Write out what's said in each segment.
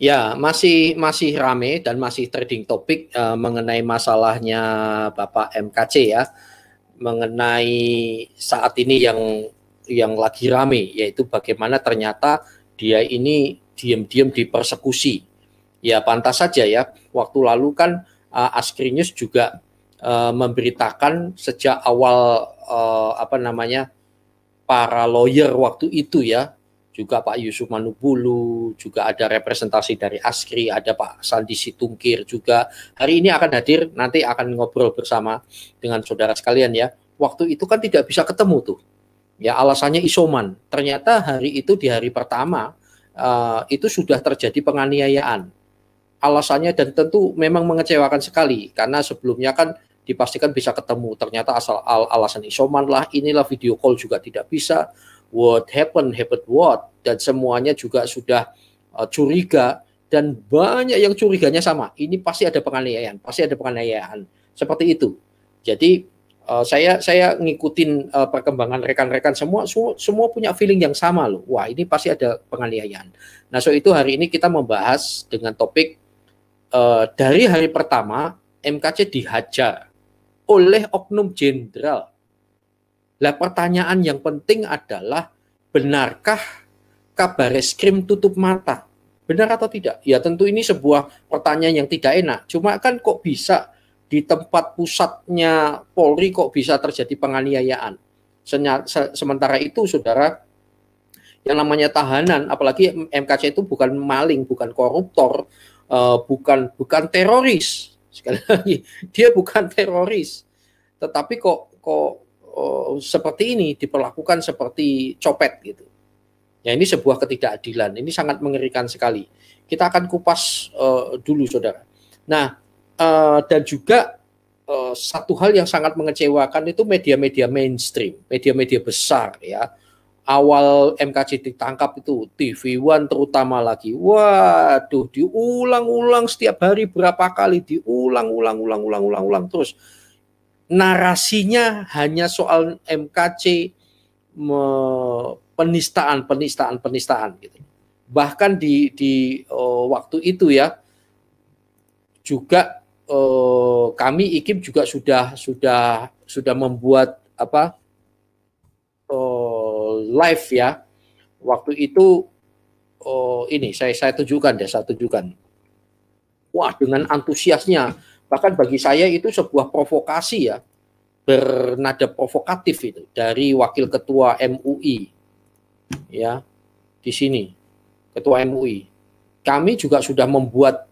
Ya, masih rame dan masih trending topik mengenai masalahnya Bapak MKC ya, mengenai saat ini yang lagi rame, yaitu bagaimana ternyata dia ini diam-diam dipersekusi. Ya, pantas saja ya. Waktu lalu kan Askri News juga memberitakan sejak awal para lawyer waktu itu ya. Juga Pak Yusuf Manubulu, juga ada representasi dari Askri, ada Pak Sandi Situngkir juga. Hari ini akan hadir, nanti akan ngobrol bersama dengan saudara sekalian ya. Waktu itu kan tidak bisa ketemu tuh. Ya, alasannya isoman. Ternyata hari itu di hari pertama itu sudah terjadi penganiayaan. Alasannya dan tentu memang mengecewakan sekali karena sebelumnya kan dipastikan bisa ketemu. Ternyata alasan isoman lah, inilah video call juga tidak bisa. What happened what, dan semuanya juga sudah curiga dan banyak yang curiganya sama. Ini pasti ada penganiayaan, seperti itu. Jadi saya ngikutin perkembangan rekan-rekan semua punya feeling yang sama loh. Wah, ini pasti ada penganiayaan. Nah, so itu hari ini kita membahas dengan topik dari hari pertama MKC dihajar oleh oknum jenderal. Nah, pertanyaan yang penting adalah benarkah Kabareskrim tutup mata? Benar atau tidak? Ya tentu ini sebuah pertanyaan yang tidak enak. Cuma kan kok bisa di tempat pusatnya Polri kok bisa terjadi penganiayaan? Sementara itu saudara, yang namanya tahanan, apalagi MKC itu bukan maling, bukan koruptor, bukan teroris. Sekali lagi, dia bukan teroris. Tetapi kok seperti ini diperlakukan seperti copet gitu. Ya, ini sebuah ketidakadilan. Ini sangat mengerikan sekali. Kita akan kupas dulu saudara. Nah, dan juga satu hal yang sangat mengecewakan itu media-media mainstream, media-media besar ya. Awal MKC ditangkap itu TV One terutama lagi. Waduh, diulang-ulang setiap hari berapa kali, diulang terus. Narasinya hanya soal MKC penistaan gitu. Bahkan di waktu itu ya juga kami IKIP juga sudah membuat live ya. Waktu itu ini saya tunjukkan. Wah, dengan antusiasnya. Bahkan bagi saya itu sebuah provokasi ya, bernada provokatif itu dari Wakil Ketua MUI ya, di sini Ketua MUI. Kami juga sudah membuat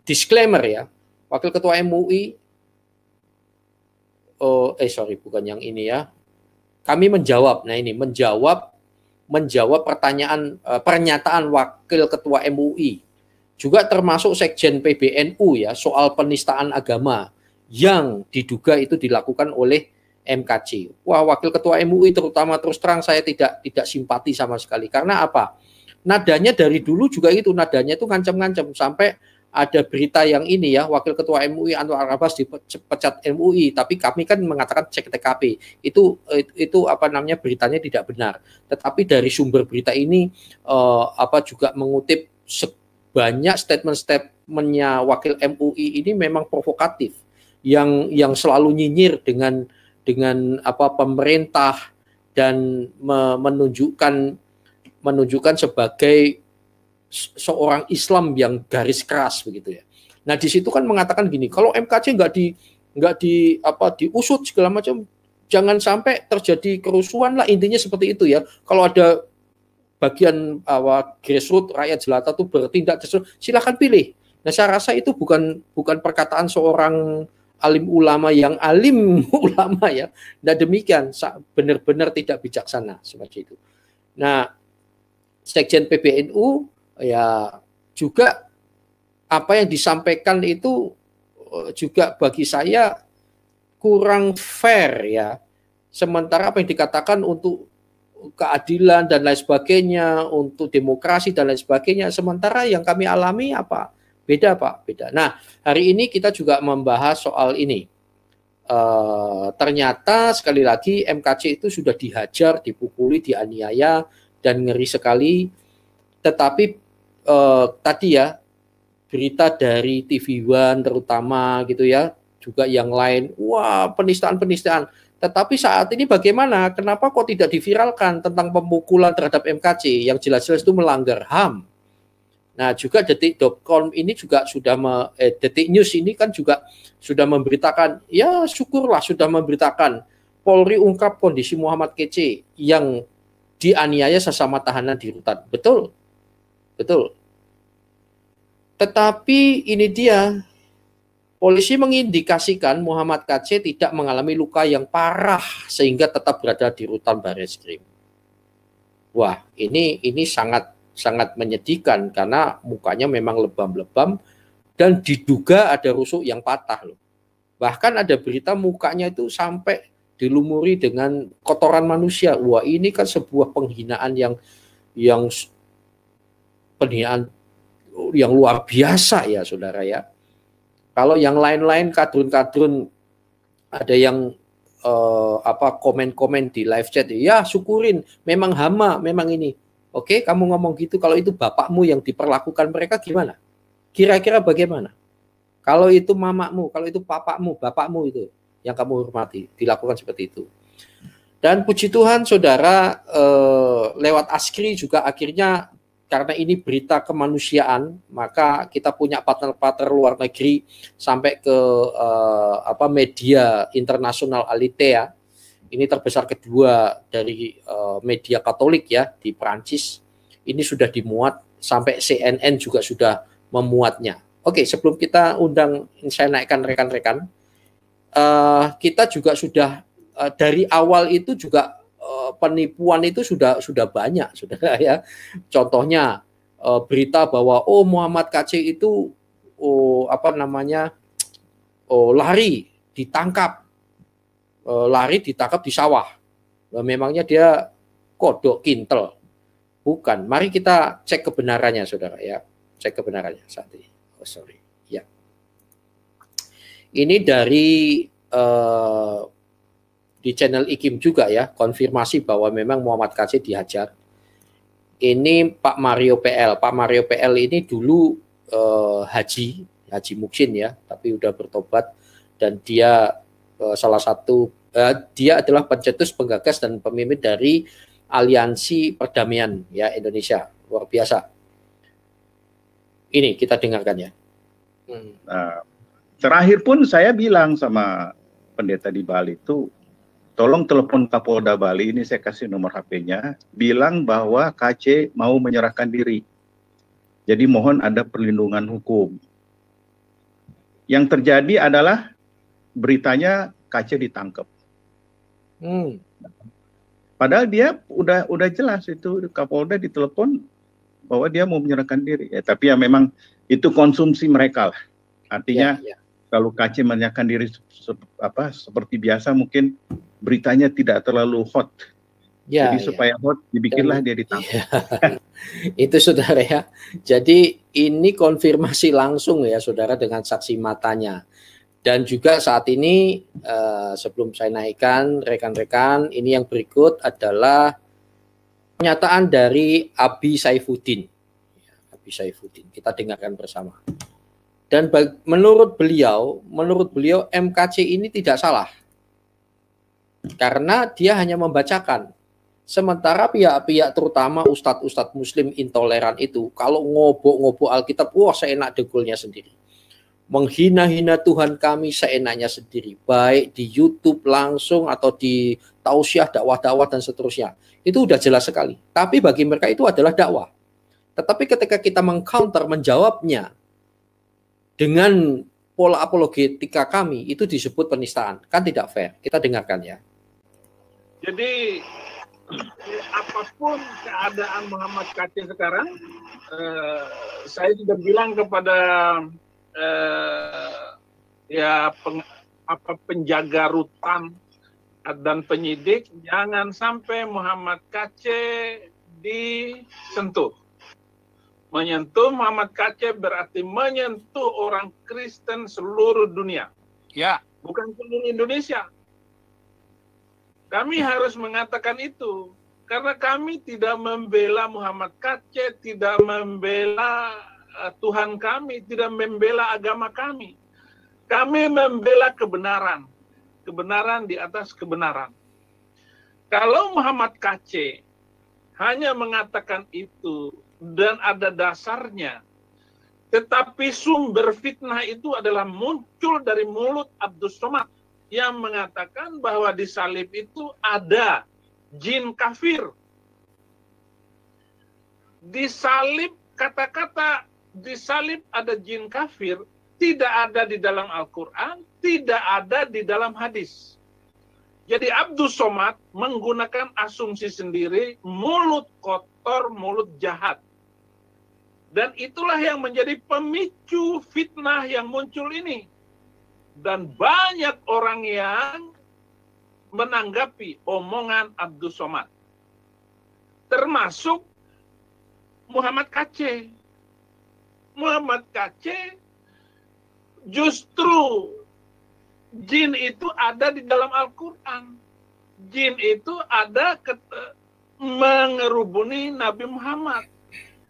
disclaimer ya, Wakil Ketua MUI bukan yang ini ya. Kami menjawab, nah ini menjawab pernyataan Wakil Ketua MUI. Juga termasuk Sekjen PBNU ya, soal penistaan agama yang diduga itu dilakukan oleh MKC. Wah, Wakil Ketua MUI terutama terus terang saya tidak simpati sama sekali. Karena apa? Nadanya dari dulu juga itu, nadanya itu ngancam-ngancam. Sampai ada berita yang ini ya, Wakil Ketua MUI Anwar Abbas dipecat MUI, tapi kami kan mengatakan cek TKP. Itu beritanya tidak benar. Tetapi dari sumber berita ini juga mengutip banyak statement-statementnya Wakil MUI ini memang provokatif, yang selalu nyinyir dengan pemerintah dan menunjukkan sebagai seorang Islam yang garis keras begitu ya. Nah di situ kan mengatakan gini, kalau MKC nggak diusut segala macam, jangan sampai terjadi kerusuhan lah, intinya seperti itu ya. Kalau ada bagian grassroots rakyat jelata tuh bertindak, silahkan pilih. Nah saya rasa itu bukan perkataan seorang alim ulama yang alim ulama ya. Nah demikian, benar-benar tidak bijaksana seperti itu. Nah, Sekjen PBNU ya juga apa yang disampaikan itu juga bagi saya kurang fair ya. Sementara apa yang dikatakan untuk keadilan dan lain sebagainya, untuk demokrasi dan lain sebagainya, sementara yang kami alami apa? Beda Pak, beda. Nah, hari ini kita juga membahas soal ini. Ternyata sekali lagi MKC itu sudah dihajar, dipukuli, dianiaya, dan ngeri sekali. Tetapi tadi ya, berita dari TV One terutama gitu ya, juga yang lain, wah penistaan-penistaan. Tetapi saat ini bagaimana? Kenapa kok tidak diviralkan tentang pemukulan terhadap MKC yang jelas-jelas itu melanggar HAM? Nah, juga detik.com ini juga sudah Detik News ini kan juga sudah memberitakan, ya syukurlah sudah memberitakan Polri ungkap kondisi Muhammad Kece yang dianiaya sesama tahanan di rutan. Betul. Betul. Tetapi ini dia, polisi mengindikasikan Muhammad Kece tidak mengalami luka yang parah sehingga tetap berada di rutan Barreskrim. Wah, ini sangat menyedihkan karena mukanya memang lebam-lebam dan diduga ada rusuk yang patah loh. Bahkan ada berita mukanya itu sampai dilumuri dengan kotoran manusia. Wah, ini kan sebuah penghinaan yang penghinaan yang luar biasa ya saudara ya. Kalau yang lain-lain kadrun-kadrun ada yang komen-komen di live chat, ya syukurin, memang hama, memang ini. Oke, kamu ngomong gitu, kalau itu bapakmu yang diperlakukan mereka gimana? Kira-kira bagaimana? Kalau itu mamamu, kalau itu papakmu, bapakmu itu yang kamu hormati, dilakukan seperti itu. Dan puji Tuhan, saudara, lewat Askri juga akhirnya, karena ini berita kemanusiaan, maka kita punya partner-partner luar negeri sampai ke media internasional Alitea. Ini terbesar kedua dari media Katolik ya di Perancis. Ini sudah dimuat, sampai CNN juga sudah memuatnya. Oke, sebelum kita undang, saya naikkan rekan-rekan, kita juga sudah dari awal itu juga penipuan itu sudah banyak, saudara ya. Contohnya berita bahwa Muhammad Kece itu lari ditangkap di sawah. Memangnya dia kodok kintel? Bukan. Mari kita cek kebenarannya, saudara ya. Cek kebenarannya saat ini. Ya. Ini dari di channel IKIM juga ya, konfirmasi bahwa memang Muhammad Kece dihajar. Ini Pak Mario PL. Pak Mario PL ini dulu Haji Muksin ya, tapi udah bertobat dan dia salah satu dia adalah pencetus, penggagas dan pemimpin dari Aliansi Perdamaian ya Indonesia. Luar biasa. Ini kita dengarkan ya. Nah, terakhir pun saya bilang sama pendeta di Bali itu, tolong telepon Kapolda Bali, ini saya kasih nomor HP-nya, bilang bahwa KC mau menyerahkan diri. Jadi mohon ada perlindungan hukum. Yang terjadi adalah beritanya KC ditangkap. Padahal dia udah jelas itu Kapolda ditelepon bahwa dia mau menyerahkan diri. Ya, tapi ya memang itu konsumsi mereka lah. Artinya kalau KC menyerahkan diri seperti biasa mungkin beritanya tidak terlalu hot. Jadi supaya hot dibikinlah dia ditangkap. Itu saudara ya. Jadi ini konfirmasi langsung ya saudara dengan saksi matanya. Dan juga saat ini sebelum saya naikkan rekan-rekan, ini yang berikut adalah pernyataan dari Abi Saifuddin. Abi Saifuddin, kita dengarkan bersama. Dan menurut beliau MKC ini tidak salah. Karena dia hanya membacakan. Sementara pihak-pihak terutama ustadz-ustadz muslim intoleran itu kalau ngobok-ngobok Alkitab, wah seenak dengkulnya sendiri. Menghina-hina Tuhan kami seenaknya sendiri, baik di YouTube langsung atau di tausiah, dakwah-dakwah dan seterusnya. Itu udah jelas sekali. Tapi bagi mereka itu adalah dakwah. Tetapi ketika kita mengcounter, menjawabnya dengan pola apologetika kami itu disebut penistaan. Kan tidak fair. Kita dengarkan ya. Jadi apapun keadaan Muhammad Kc sekarang, saya sudah bilang kepada penjaga rutan dan penyidik, jangan sampai Muhammad Kc disentuh. Menyentuh Muhammad Kc berarti menyentuh orang Kristen seluruh dunia. Ya. Bukan seluruh Indonesia. Kami harus mengatakan itu. Karena kami tidak membela Muhammad Kc, tidak membela Tuhan kami, tidak membela agama kami. Kami membela kebenaran. Kebenaran di atas kebenaran. Kalau Muhammad Kc hanya mengatakan itu, dan ada dasarnya. Tetapi sumber fitnah itu adalah muncul dari mulut Abdus Somad yang mengatakan bahwa di salib itu ada jin kafir. Di salib, kata-kata di salib ada jin kafir tidak ada di dalam Al-Quran, tidak ada di dalam hadis. Jadi Abdus Somad menggunakan asumsi sendiri, mulut kotor, mulut jahat. Dan itulah yang menjadi pemicu fitnah yang muncul ini. Dan banyak orang yang menanggapi omongan Abdus Somad. Termasuk Muhammad Kc. Muhammad Kc justru jin itu ada di dalam Al-Quran. Jin itu ada mengerubuni Nabi Muhammad.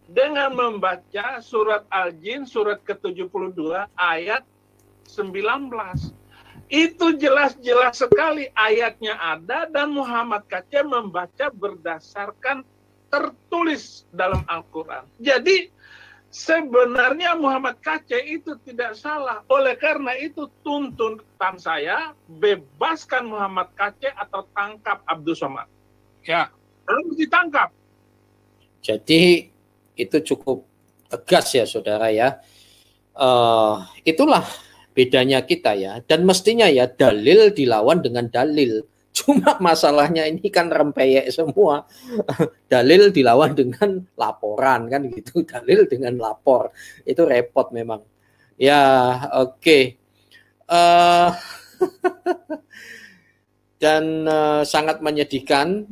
Dengan membaca surat Al-Jin, surat ke-72, ayat 19. Itu jelas-jelas sekali ayatnya ada dan Muhammad Kc membaca berdasarkan tertulis dalam Al-Quran. Jadi sebenarnya Muhammad Kc itu tidak salah. Oleh karena itu tuntutan saya, bebaskan Muhammad Kc atau tangkap Abdus Somad. Ya. Harus ditangkap. Jadi itu cukup tegas ya saudara ya. Itulah bedanya kita ya. Dan mestinya ya dalil dilawan dengan dalil. Cuma masalahnya ini kan rempeyek semua. Dalil dilawan dengan laporan kan gitu. Dalil dengan lapor. Itu repot memang. Ya oke. Dan sangat menyedihkan.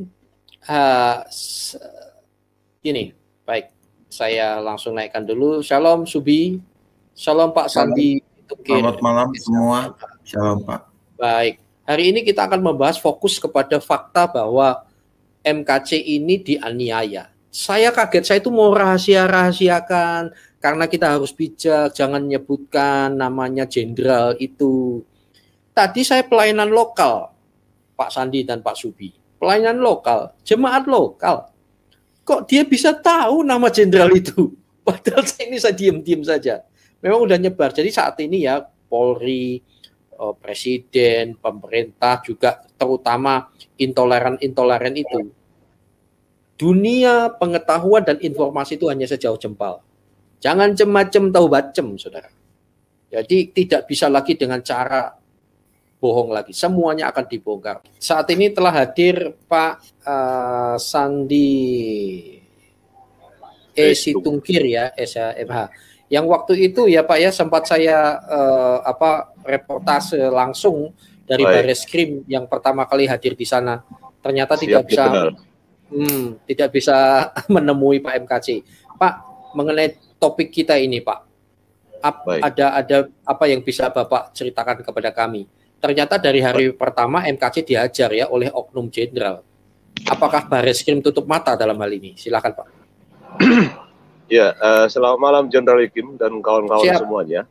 Gini, baik. Saya langsung naikkan dulu. Shalom Subi. Shalom Pak Sandi. Selamat malam semua. Shalom Pak. Baik. Hari ini kita akan membahas fokus kepada fakta bahwa MKC ini dianiaya. Saya kaget, saya itu mau rahasia-rahasiakan karena kita harus bijak, jangan menyebutkan namanya jenderal itu. Tadi saya pelayanan lokal, Pak Sandi dan Pak Subi. Pelayanan lokal, jemaat lokal. Kok dia bisa tahu nama jenderal itu? Padahal saya diam-diam saja. Memang udah nyebar. Jadi saat ini ya Polri, Presiden, pemerintah juga terutama intoleran itu. Dunia pengetahuan dan informasi itu hanya sejauh jempal. Jangan cem-macem tahu bacem, saudara. Jadi tidak bisa lagi dengan cara bohong lagi. Semuanya akan dibongkar. Saat ini telah hadir Pak Sandi Situngkir ya, SHMH. Yang waktu itu ya Pak ya sempat saya reportase langsung dari Bareskrim yang pertama kali hadir di sana. Ternyata tidak bisa menemui Pak MKC. Pak, mengenai topik kita ini Pak, ada apa yang bisa Bapak ceritakan kepada kami? Ternyata dari hari pertama MKC dihajar ya oleh oknum jenderal. Apakah Bareskrim tutup mata dalam hal ini? Silakan Pak. Ya, selamat malam Jenderal Ikim dan kawan-kawan semuanya.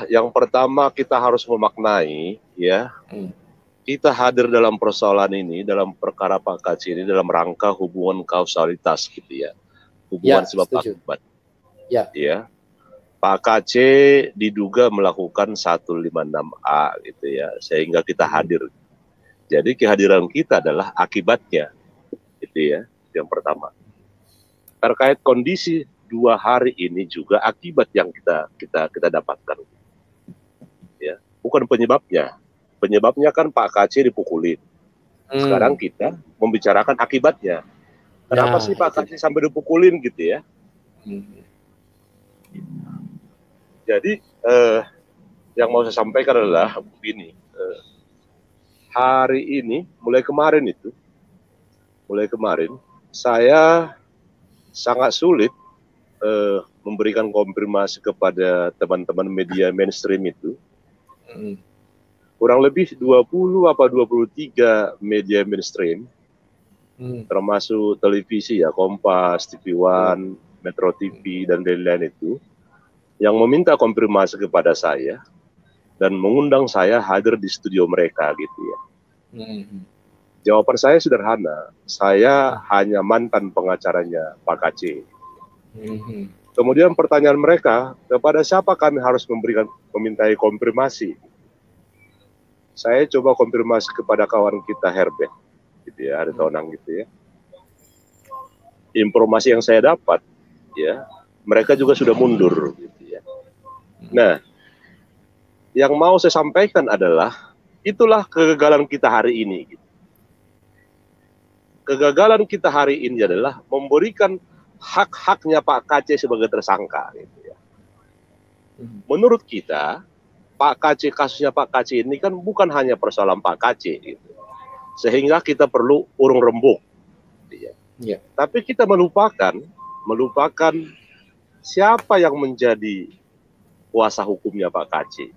Yang pertama kita harus memaknai ya, kita hadir dalam persoalan ini, dalam perkara Pak Kc ini dalam rangka hubungan kausalitas gitu ya, hubungan sebab akibat. Ya. Pak Kc diduga melakukan 156A gitu ya, sehingga kita hadir. Jadi kehadiran kita adalah akibatnya, gitu ya, yang pertama. Terkait kondisi 2 hari ini juga akibat yang kita dapatkan. Ya, bukan penyebabnya. Penyebabnya kan Pak KC dipukulin. Sekarang kita membicarakan akibatnya. Kenapa sih Pak KC sampai dipukulin gitu ya? Jadi yang mau saya sampaikan adalah begini. Hari ini, mulai kemarin saya sangat sulit memberikan konfirmasi kepada teman-teman media mainstream itu. Kurang lebih 20 apa 23 media mainstream, termasuk televisi ya, Kompas, TV One, Metro TV, dan lain-lain itu, yang meminta konfirmasi kepada saya dan mengundang saya hadir di studio mereka gitu ya. Jawaban saya sederhana, saya hanya mantan pengacaranya Pak KC. Kemudian pertanyaan mereka, kepada siapa kami harus memintai konfirmasi? Saya coba konfirmasi kepada kawan kita Herbert, gitu ya, ada Tonang gitu ya. Informasi yang saya dapat, ya, mereka juga sudah mundur, gitu ya. Nah, yang mau saya sampaikan adalah itulah kegagalan kita hari ini. Gitu. Kegagalan kita hari ini adalah memberikan hak-haknya Pak KC sebagai tersangka. Gitu ya. Menurut kita, Pak KC, kasusnya Pak KC ini kan bukan hanya persoalan Pak KC, gitu. Sehingga kita perlu urung rembuk. Gitu ya. Tapi kita melupakan siapa yang menjadi kuasa hukumnya Pak KC.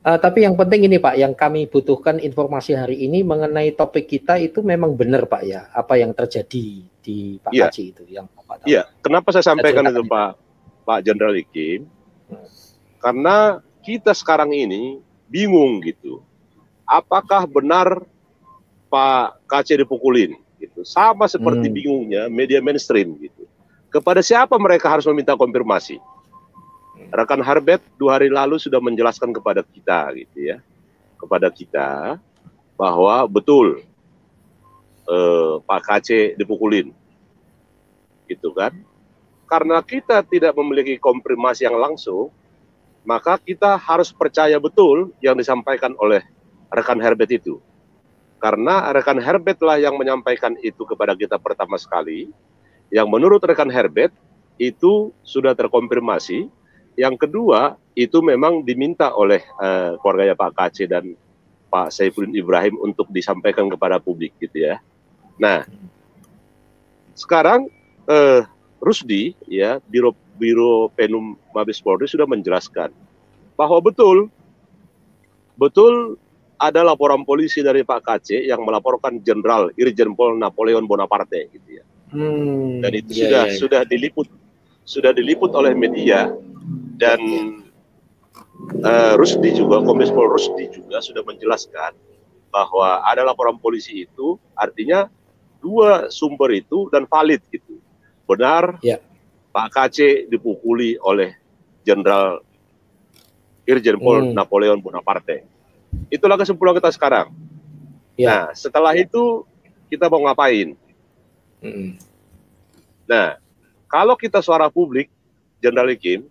Tapi yang penting ini Pak, yang kami butuhkan informasi hari ini mengenai topik kita itu memang benar Pak ya, apa yang terjadi di Pak KC itu yang Bapak tahu. Iya, kenapa saya sampaikan itu Pak Jenderal Ikim? Karena kita sekarang ini bingung gitu. Apakah benar Pak KC dipukulin? Gitu. Sama seperti bingungnya media mainstream gitu. Kepada siapa mereka harus meminta konfirmasi? Rekan Herbert 2 hari lalu sudah menjelaskan kepada kita gitu ya, kepada kita bahwa betul Pak KC dipukulin, gitu kan? Karena kita tidak memiliki konfirmasi yang langsung, maka kita harus percaya betul yang disampaikan oleh rekan Herbert itu. Karena rekan Herbert lah yang menyampaikan itu kepada kita pertama sekali, yang menurut rekan Herbert itu sudah terkonfirmasi. Yang kedua, itu memang diminta oleh keluarganya Pak KC dan Pak Saifuddin Ibrahim untuk disampaikan kepada publik gitu ya. Nah, sekarang Rusdi ya, Biro Penum Mabes Polri sudah menjelaskan bahwa betul ada laporan polisi dari Pak KC yang melaporkan Jenderal Irjen Pol Napoleon Bonaparte gitu ya. Dan itu sudah diliput oleh media dan Rusdi juga, Kombes Pol Rusdi juga sudah menjelaskan bahwa ada laporan polisi itu, artinya 2 sumber itu dan valid gitu. Benar. Pak KC dipukuli oleh Jenderal Irjen Pol Napoleon Bonaparte. Itulah kesimpulan kita sekarang. Nah, setelah itu kita mau ngapain? Nah, kalau kita suara publik, Jenderal Ikim,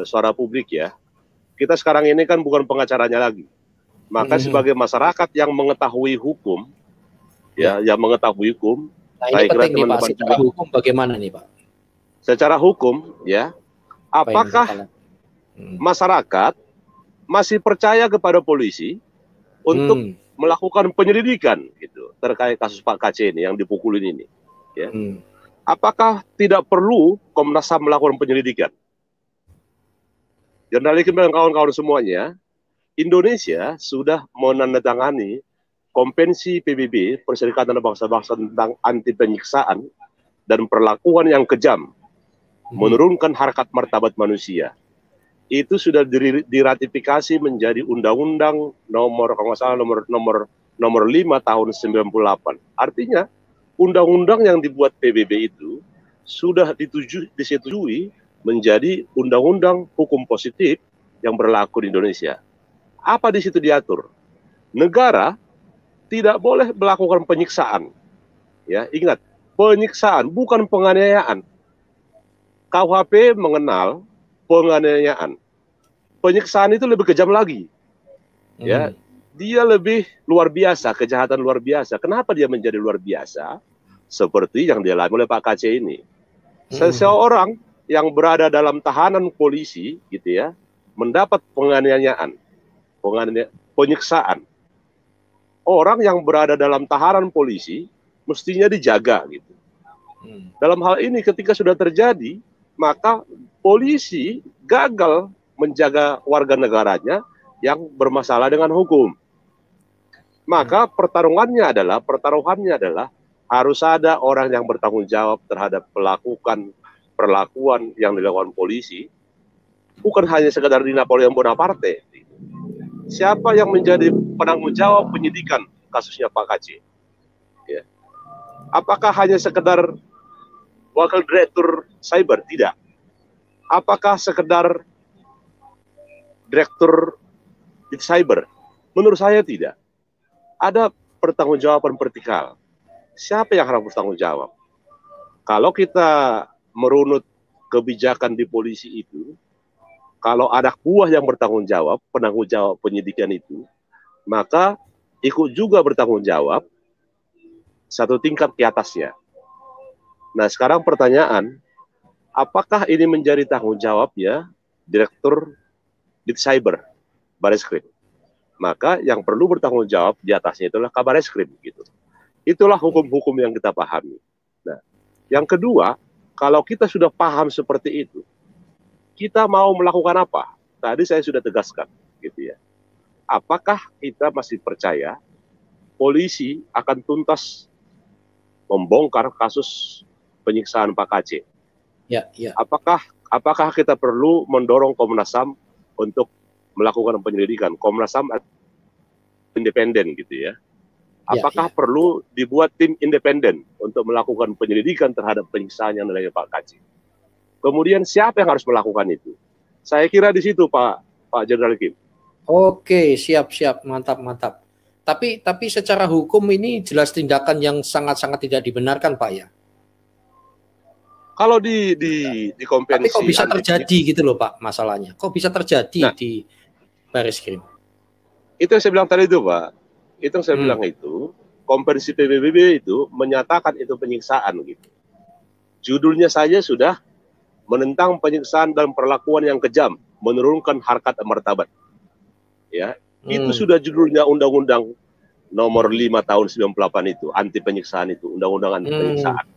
suara publik ya, kita sekarang ini kan bukan pengacaranya lagi. Maka sebagai masyarakat yang mengetahui hukum, yang mengetahui hukum, nah, ini penting nih Pak, secara hukum bagaimana nih Pak? Secara hukum ya, apakah masyarakat masih percaya kepada polisi untuk melakukan penyelidikan gitu terkait kasus Pak KC ini yang dipukulin ini? Ya. Apakah tidak perlu Komnas HAM melakukan penyelidikan? Jenderal Ikim dan kawan-kawan semuanya, Indonesia sudah menandatangani Konvensi PBB, Perserikatan Bangsa-Bangsa tentang anti penyiksaan dan perlakuan yang kejam, menurunkan harkat martabat manusia. Itu sudah diratifikasi menjadi Undang-Undang nomor, kalau nggak salah nomor 5 tahun 98. Artinya undang-undang yang dibuat PBB itu sudah disetujui menjadi undang-undang hukum positif yang berlaku di Indonesia. Apa di situ diatur? Negara tidak boleh melakukan penyiksaan. Ya, ingat, penyiksaan bukan penganiayaan. KUHP mengenal penganiayaan. Penyiksaan itu lebih kejam lagi. Ya, dia lebih luar biasa, kejahatan luar biasa. Kenapa dia menjadi luar biasa? Seperti yang dialami oleh Pak KC ini. Seseorang yang berada dalam tahanan polisi, gitu ya, mendapat penganiayaan, penyiksaan. Orang yang berada dalam tahanan polisi mestinya dijaga, gitu. Dalam hal ini ketika sudah terjadi, maka polisi gagal menjaga warga negaranya yang bermasalah dengan hukum. Maka pertaruhannya adalah harus ada orang yang bertanggung jawab terhadap perlakuan yang dilakukan polisi, bukan hanya sekedar di Napoleon Bonaparte. Siapa yang menjadi penanggung jawab penyidikan kasusnya Pak KC? Ya. Apakah hanya sekedar wakil direktur cyber? Tidak. Apakah sekedar direktur di cyber? Menurut saya tidak. Ada pertanggungjawaban vertikal. Siapa yang harus bertanggung jawab? Kalau kita merunut kebijakan di polisi itu, kalau anak buah yang bertanggung jawab, penanggung jawab penyidikan itu, maka ikut juga bertanggung jawab satu tingkat di atasnya. Nah, sekarang pertanyaan, apakah ini menjadi tanggung jawab ya direktur di cyber Bareskrim? Maka yang perlu bertanggung jawab di atasnya itulah Kabareskrim, gitu. Itulah hukum-hukum yang kita pahami. Nah, yang kedua, kalau kita sudah paham seperti itu, kita mau melakukan apa? Tadi saya sudah tegaskan, gitu ya. Apakah kita masih percaya polisi akan tuntas membongkar kasus penyiksaan Pak KC? Ya, ya. Apakah kita perlu mendorong Komnas HAM untuk melakukan penyelidikan? Komnas HAM independen, gitu ya. Apakah perlu dibuat tim independen untuk melakukan penyelidikan terhadap penyiksaan yang dilakukan Pak KC? Kemudian siapa yang harus melakukan itu? Saya kira di situ Pak Jenderal Kim. Oke, siap, mantap. Tapi secara hukum ini jelas tindakan yang sangat-sangat tidak dibenarkan, Pak, ya. Kalau di konvensi. Tapi kok bisa terjadi gitu loh, Pak, masalahnya? Kok bisa terjadi di Bareskrim? Itu yang saya bilang tadi itu, Pak. Itu yang saya bilang itu, konvensi PBB itu menyatakan itu penyiksaan, gitu. Judulnya saja sudah menentang penyiksaan dan perlakuan yang kejam, menurunkan harkat dan martabat. Ya, itu sudah judulnya Undang-Undang Nomor 5 Tahun 98 itu, anti penyiksaan itu, Undang-Undang anti penyiksaan.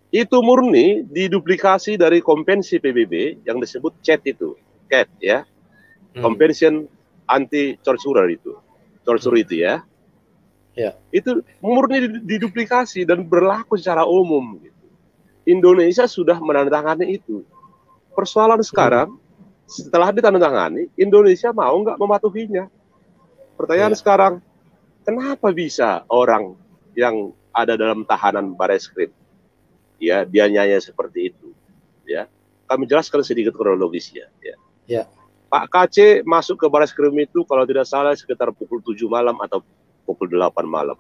Itu murni diduplikasi dari konvensi PBB yang disebut CAT itu, CAT ya, Convention Anti Torture itu, ya. Ya. Itu murni diduplikasi dan berlaku secara umum. Gitu. Indonesia sudah menandatangani itu. Persoalan sekarang, setelah ditandatangani, Indonesia mau nggak mematuhinya? Pertanyaan sekarang, kenapa bisa orang yang ada dalam tahanan Bareskrim, ya, dia nyanyi seperti itu? Ya, kami jelaskan sedikit kronologisnya. Ya. Pak KC masuk ke Bareskrim itu kalau tidak salah sekitar pukul 7 malam atau pukul 8 malam.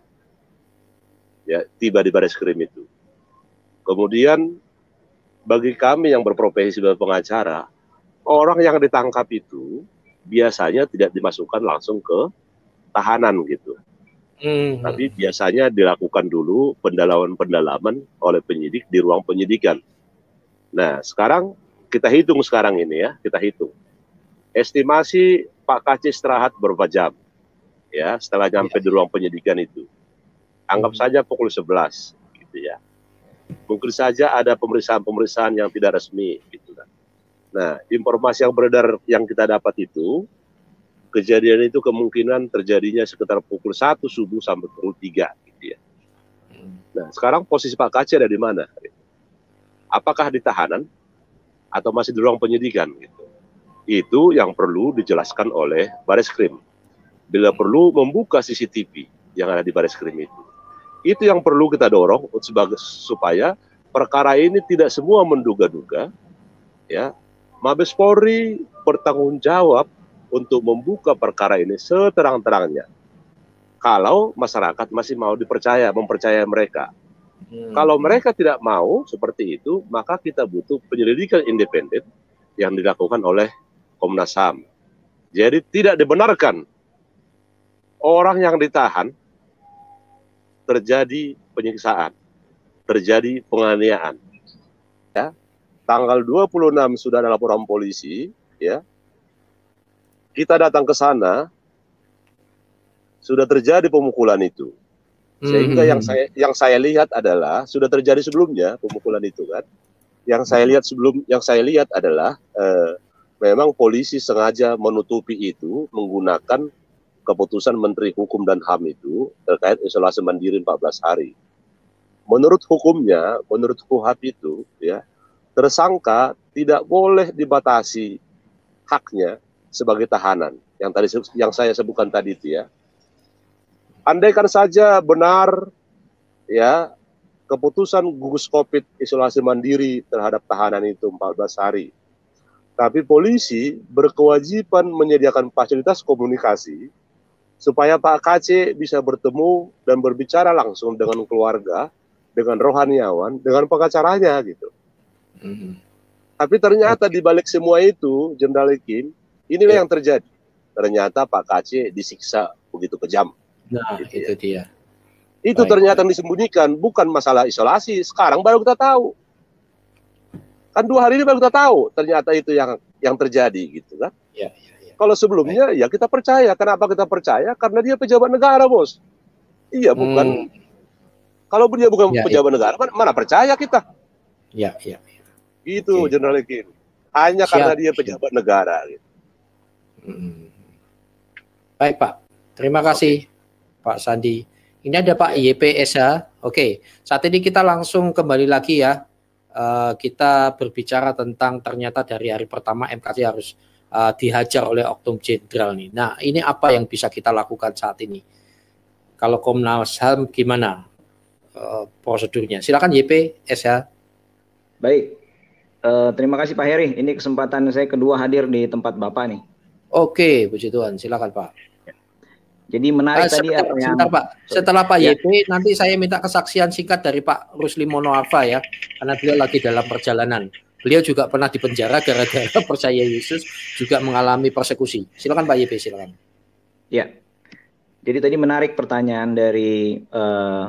Ya, tiba di Bareskrim itu. Kemudian bagi kami yang berprofesi sebagai pengacara, orang yang ditangkap itu biasanya tidak dimasukkan langsung ke tahanan gitu. Tapi biasanya dilakukan dulu pendalaman oleh penyidik di ruang penyidikan. Nah, sekarang kita hitung sekarang ini ya, kita hitung. Estimasi Pak KC istirahat berapa jam? Ya, setelah nyampe di ruang penyidikan itu. Anggap saja pukul 11 gitu ya. Mungkin saja ada pemeriksaan-pemeriksaan yang tidak resmi gitu kan. Nah, informasi yang beredar yang kita dapat itu, kejadian itu kemungkinan terjadinya sekitar pukul 1 subuh sampai pukul 3 gitu ya. Nah, sekarang posisi Pak KC ada di mana? Apakah di tahanan atau masih di ruang penyidikan gitu? Itu yang perlu dijelaskan oleh Bareskrim. Bila perlu membuka CCTV yang ada di Bareskrim itu. Itu yang perlu kita dorong supaya perkara ini tidak semua menduga-duga, ya. Mabes Polri bertanggung jawab untuk membuka perkara ini seterang-terangnya. Kalau masyarakat masih mau mempercaya mereka, Kalau mereka tidak mau seperti itu, maka kita butuh penyelidikan independen yang dilakukan oleh Komnas HAM. Jadi tidak dibenarkan orang yang ditahan terjadi penyiksaan, terjadi penganiayaan. Ya. Tanggal 26 sudah ada laporan polisi, ya. Kita datang ke sana, sudah terjadi pemukulan itu. Sehingga yang saya lihat adalah sudah terjadi sebelumnya pemukulan itu kan. Yang saya lihat adalah memang polisi sengaja menutupi itu menggunakan keputusan Menteri Hukum dan HAM itu terkait isolasi mandiri 14 hari. Menurut hukumnya, menurut KUHP itu ya, tersangka tidak boleh dibatasi haknya sebagai tahanan yang saya sebutkan tadi itu ya. Andaikan saja benar ya keputusan gugus Covid isolasi mandiri terhadap tahanan itu 14 hari. Tapi polisi berkewajiban menyediakan fasilitas komunikasi supaya Pak KC bisa bertemu dan berbicara langsung dengan keluarga, dengan rohaniawan, dengan pengacaranya gitu. Tapi ternyata di balik semua itu, Jenderal Kim, inilah yang terjadi. Ternyata Pak KC disiksa begitu kejam. Nah, gitu itu dia. Itu ternyata yang disembunyikan, bukan masalah isolasi. Sekarang baru kita tahu. Kan 2 hari ini baru kita tahu. Ternyata itu yang terjadi, gitu kan? Ya. Kalau sebelumnya, ya kita percaya. Kenapa kita percaya? Karena dia pejabat negara, bos. Iya, bukan. Kalau dia bukan pejabat negara, mana percaya kita? Ya. Itu Jenderal Kim. Hanya karena dia pejabat negara. Gitu. Baik, Pak. Terima kasih. Pak Sandi. Ini ada Pak YPSH. Oke, saat ini kita langsung kembali lagi ya. Kita berbicara tentang ternyata dari hari pertama MKC harus dihajar oleh Oknum Jenderal nih. Nah, ini apa yang bisa kita lakukan saat ini? Kalau Komnas HAM gimana prosedurnya? Silakan YPSH. Baik, terima kasih Pak Heri. Ini kesempatan saya kedua hadir di tempat Bapak nih. Oke, puji Tuhan. Silakan Pak. Jadi menarik tadi sebentar Pak. Setelah Pak YP, nanti saya minta kesaksian singkat dari Pak Rusli Monoarfa ya, karena beliau lagi dalam perjalanan. Beliau juga pernah dipenjara gara-gara percaya Yesus, juga mengalami persekusi. Silakan Pak YP, silakan. Ya. Jadi tadi menarik pertanyaan dari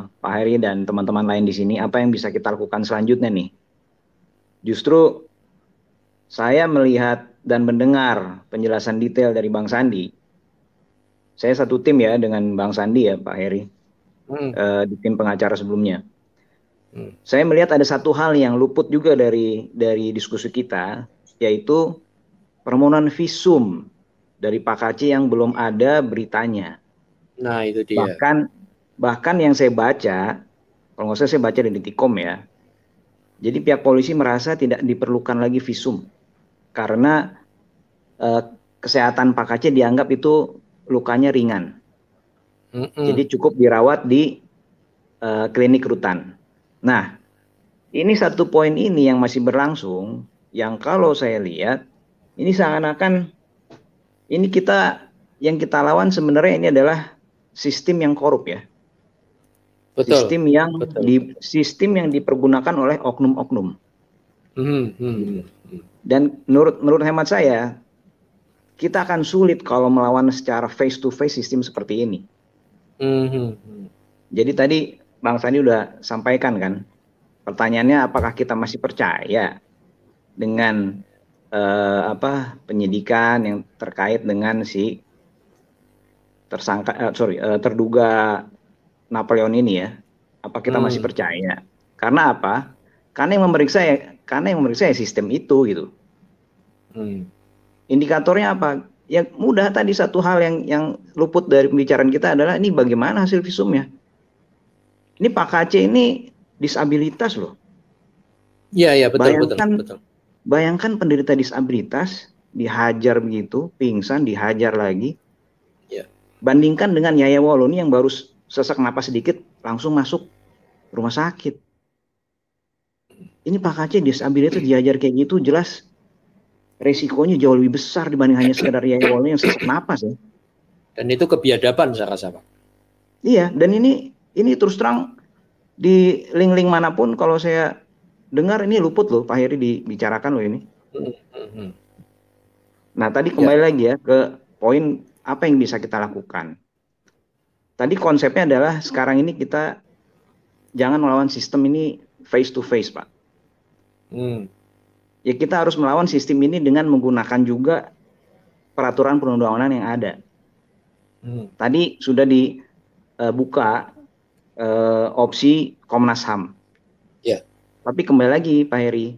Pak Heri dan teman-teman lain di sini, apa yang bisa kita lakukan selanjutnya nih? Justru saya melihat dan mendengar penjelasan detail dari Bang Sandi. Saya satu tim ya dengan Bang Sandi ya Pak Heri, di tim pengacara sebelumnya. Saya melihat ada satu hal yang luput juga dari diskusi kita, yaitu permohonan visum dari Pak KC yang belum ada beritanya. Nah itu dia. Bahkan yang saya baca, kalau nggak salah saya baca di Detikcom ya. Jadi pihak polisi merasa tidak diperlukan lagi visum karena kesehatan Pak KC dianggap itu lukanya ringan. Jadi cukup dirawat di klinik rutan. Nah, ini satu poin ini yang masih berlangsung, yang kalau saya lihat, ini seakan-akan ini yang kita lawan sebenarnya ini adalah sistem yang korup ya. Betul. Sistem yang dipergunakan oleh oknum-oknum. Dan menurut hemat saya, kita akan sulit kalau melawan secara face to face sistem seperti ini. Jadi tadi Bang Sandi udah sampaikan kan, pertanyaannya apakah kita masih percaya dengan penyidikan yang terkait dengan si terduga Napoleon ini ya? Apa kita masih percaya? Karena apa? Karena yang memeriksa ya sistem itu gitu. Indikatornya apa? Ya mudah, tadi satu hal yang luput dari pembicaraan kita adalah ini bagaimana hasil visumnya. Ini Pak KC ini disabilitas loh. Iya betul. Bayangkan penderita disabilitas dihajar begitu, pingsan, dihajar lagi. Ya. Bandingkan dengan Yaya Woloni yang baru sesak napas sedikit langsung masuk rumah sakit. Ini Pak KC disabilitas dihajar kayak gitu, jelas resikonya jauh lebih besar dibanding hanya sekedar Yaya Woloni yang sesak napas ya. Dan itu kebiadaban saya rasa Pak. Iya, dan ini terus terang Di link-link manapun kalau saya dengar ini luput loh Pak Heri dibicarakan loh ini. Nah tadi kembali lagi ya ke poin apa yang bisa kita lakukan. Tadi konsepnya adalah sekarang ini kita jangan melawan sistem ini face to face Pak. Ya kita harus melawan sistem ini dengan menggunakan juga peraturan perundang-undangan yang ada. Tadi sudah dibuka opsi Komnas HAM. Ya. Tapi kembali lagi Pak Heri,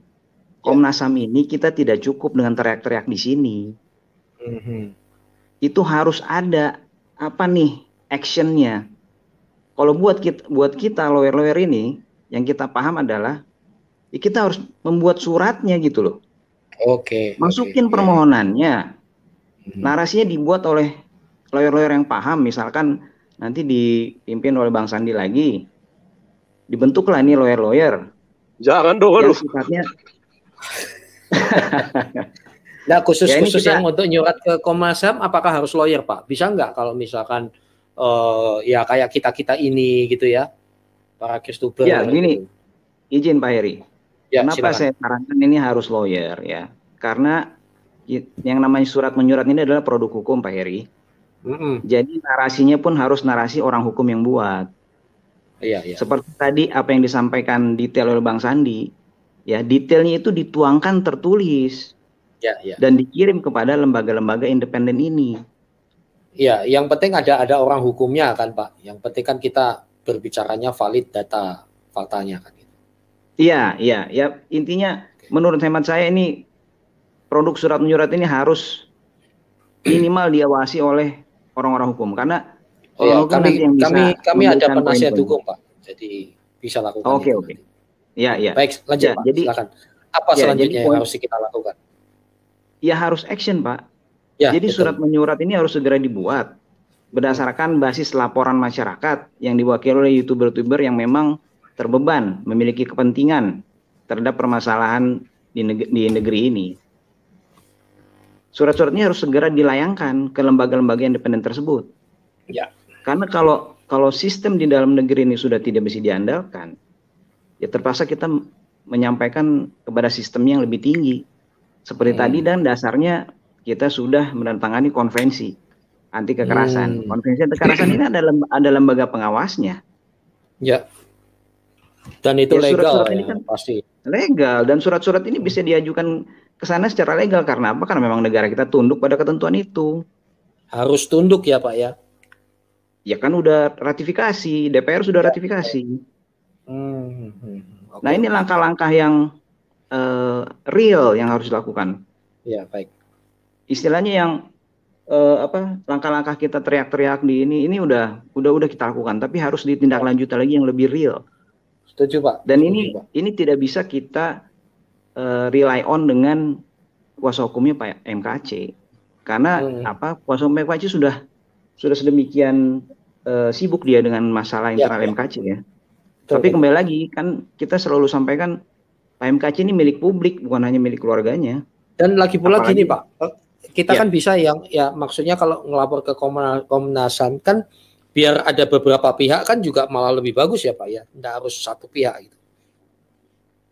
Komnas HAM ini kita tidak cukup dengan teriak-teriak di sini. Itu harus ada apa nih actionnya. Kalau buat kita lawyer-lawyer ini yang kita paham adalah ya kita harus membuat suratnya gitu loh. Masukin permohonannya. Narasinya dibuat oleh lawyer-lawyer yang paham, misalkan nanti dipimpin oleh Bang Sandi lagi. Dibentuklah ini lawyer-lawyer. Jangan dong, aduh. Sifatnya Nah, khusus Ya, ini kita- yang untuk nyurat ke Komnas HAM, apakah harus lawyer, Pak? Bisa nggak kalau misalkan ya kayak kita ini gitu ya, para Kristuber? Ya, gini. gitu. izin Pak Heri. Ya, Kenapa silakan. saya sarankan ini harus lawyer ya? Karena yang namanya surat menyurat ini adalah produk hukum Pak Heri. Jadi narasinya pun harus narasi orang hukum yang buat. Iya, iya. Seperti tadi apa yang disampaikan detail oleh Bang Sandi, ya detailnya itu dituangkan tertulis Ya, ya. dan dikirim kepada lembaga-lembaga independen ini. Iya, yang penting ada orang hukumnya kan, Pak. Yang penting kan kita berbicaranya valid data faktanya kan. Iya, iya, ya intinya menurut hemat saya ini produk surat menyurat ini harus minimal diawasi oleh orang-orang hukum karena Ya, orang hukum nanti yang bisa kami ada memberikan penasihat poin-poin. hukum, Pak. Jadi bisa lakukan Oke, itu oke. nanti. Ya, ya. Baik, lanjut Ya, Pak. jadi- Silakan. Apa ya, selanjutnya jadi yang poin- harus kita lakukan? Ya harus action, Pak. Ya, Jadi betul. surat menyurat ini harus segera dibuat berdasarkan basis laporan masyarakat yang diwakili oleh YouTuber-YouTuber yang memang terbeban memiliki kepentingan terhadap permasalahan di negeri ini. Surat-suratnya harus segera dilayangkan ke lembaga-lembaga independen tersebut. Ya. Karena kalau sistem di dalam negeri ini sudah tidak bisa diandalkan, ya terpaksa kita menyampaikan kepada sistem yang lebih tinggi. Seperti tadi dan dasarnya kita sudah menandatangani konvensi anti kekerasan. Konvensi anti kekerasan ini ada lembaga pengawasnya. Ya. Dan itu Ya, legal surat-surat ini ya, kan pasti. Legal, dan surat-surat ini bisa diajukan ke sana secara legal. Karena apa? Karena memang negara kita tunduk pada ketentuan itu. Harus tunduk ya, Pak ya. Ya kan udah ratifikasi, DPR sudah ratifikasi. Oke. Nah ini langkah-langkah yang real yang harus dilakukan. Ya, baik. Istilahnya yang langkah-langkah kita teriak-teriak di ini udah kita lakukan, tapi harus ditindaklanjuti lagi yang lebih real. Setuju, Pak. Dan Setuju, Pak. ini tidak bisa kita rely on dengan kuasa hukumnya Pak MKC. Karena kuasa hukum MKC sudah sedemikian sibuk dia dengan masalah internal MKC ya. Tapi kembali lagi kan kita selalu sampaikan Pak MKC ini milik publik, bukan hanya milik keluarganya. Dan lagi pula Apalagi- gini, Pak. Kita kan bisa yang ya maksudnya kalau ngelapor ke Komnas HAM kan biar ada beberapa pihak kan juga malah lebih bagus ya, Pak ya. Nggak harus satu pihak gitu.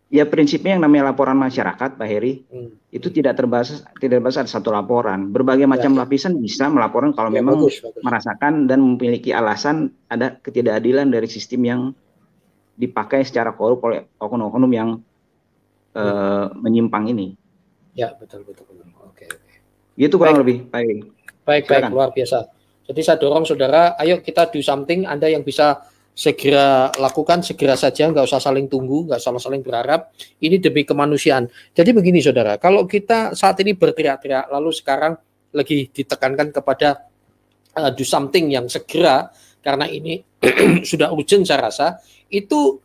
Ya prinsipnya yang namanya laporan masyarakat, Pak Heri, itu tidak terbatas ada satu laporan. Berbagai macam lapisan bisa melaporkan kalau Ya, memang bagus. merasakan dan memiliki alasan ada ketidakadilan dari sistem yang dipakai secara korup oleh oknum-oknum yang menyimpang ini. Ya, betul. Oke. Gitu kurang Baik. lebih, Pak Heri. Baik, Silakan. luar biasa. Jadi saya dorong saudara, ayo kita do something. Anda yang bisa segera lakukan, segera saja, nggak usah saling tunggu, nggak usah saling berharap. Ini demi kemanusiaan. Jadi begini saudara, kalau kita saat ini berteriak-teriak, lalu sekarang lagi ditekankan kepada do something yang segera, karena ini sudah urgent saya rasa, itu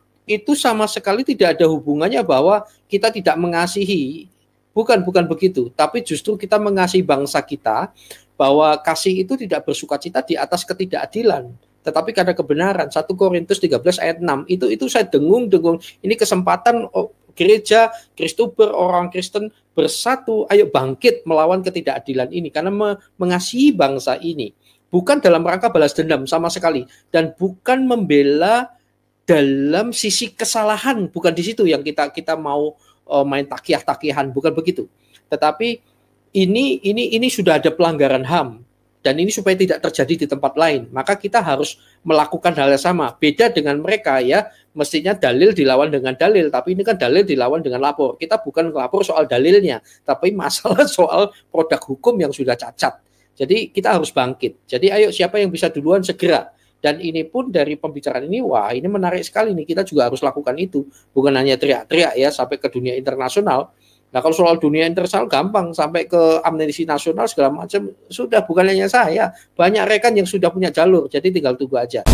sama sekali tidak ada hubungannya bahwa kita tidak mengasihi. Bukan begitu, tapi justru kita mengasihi bangsa kita, bahwa kasih itu tidak bersukacita di atas ketidakadilan, tetapi karena kebenaran. 1 Korintus 13 ayat 6 itu saya dengung. Ini kesempatan gereja, Kristuber, orang Kristen bersatu, ayo bangkit melawan ketidakadilan ini karena mengasihi bangsa ini, bukan dalam rangka balas dendam sama sekali, dan bukan membela dalam sisi kesalahan, bukan di situ yang kita mau main takiyah-takiyahan, bukan begitu. Tetapi ini sudah ada pelanggaran HAM. Dan ini supaya tidak terjadi di tempat lain, maka kita harus melakukan hal yang sama. Beda dengan mereka ya, mestinya dalil dilawan dengan dalil, tapi ini kan dalil dilawan dengan lapor. Kita bukan lapor soal dalilnya, tapi masalah soal produk hukum yang sudah cacat. Jadi kita harus bangkit. Jadi ayo siapa yang bisa duluan segera. Dan ini pun dari pembicaraan ini, wah ini menarik sekali nih, kita juga harus lakukan itu. Bukan hanya teriak-teriak ya sampai ke dunia internasional. Nah kalau soal dunia internasional gampang, sampai ke Amnesty Nasional segala macam, sudah bukan hanya saya, banyak rekan yang sudah punya jalur, jadi tinggal tunggu aja.